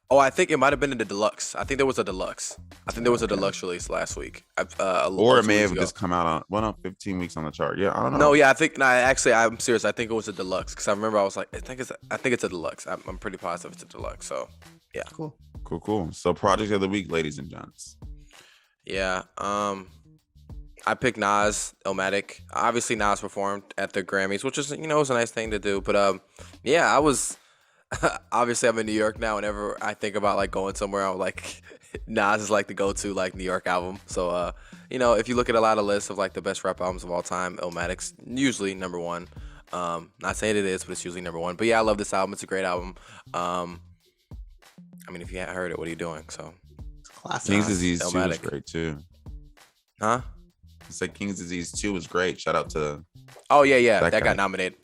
Oh, I think it might have been in the deluxe. I think there was a deluxe. I think there was a deluxe release last week. Or it may have just come out on 15 weeks on the chart. Yeah, I don't know. No, yeah, I think. No, actually, I'm serious. I think it was a deluxe because I remember I was like, I think it's a deluxe. I'm pretty positive it's a deluxe. So, yeah. Cool. Cool. So project of the week, ladies and gents. Yeah. I picked Nas, Illmatic. Obviously, Nas performed at the Grammys, which is, was a nice thing to do. But yeah, I was obviously I'm in New York now. Whenever I think about like going somewhere, I'm like Nas is like the go-to like New York album. So if you look at a lot of lists of like the best rap albums of all time, Illmatic's usually number one. Not saying it is, but it's usually number one. But yeah, I love this album. It's a great album. I mean, if you haven't heard it, what are you doing? So, It's classic. King's Disease 2 was Illmatic. great too. huh? It's like King's Disease 2 was great. Shout out to Oh yeah. That That guy.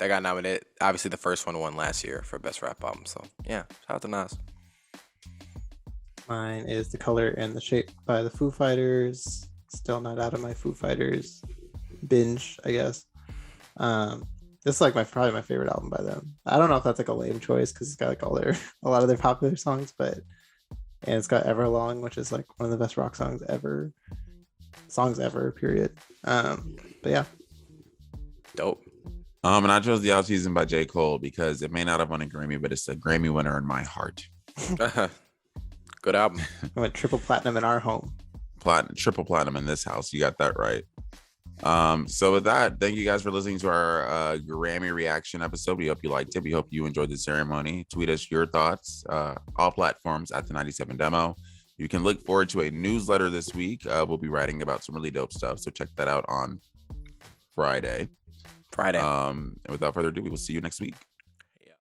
got nominated. Obviously, the first one won last year for best rap album. So yeah, shout out to Nas. Mine is The Color and the Shape by the Foo Fighters. Still not out of my Foo Fighters binge, I guess. This is like probably my favorite album by them. I don't know if that's like a lame choice because it's got like a lot of their popular songs, and it's got Everlong, which is like one of the best rock songs ever. Period. But yeah, Dope. and I chose The Out Season by J. Cole because it may not have won a Grammy, but it's a Grammy winner in my heart. Good album. I went triple platinum in our home. Triple platinum in this house. You got that right. So with that, thank you guys for listening to our Grammy reaction episode. We hope you liked it. We hope you enjoyed the ceremony. Tweet us your thoughts, all platforms at the 97 Demo. You can look forward to a newsletter this week. We'll be writing about some really dope stuff, so check that out on Friday. And without further ado, we will see you next week.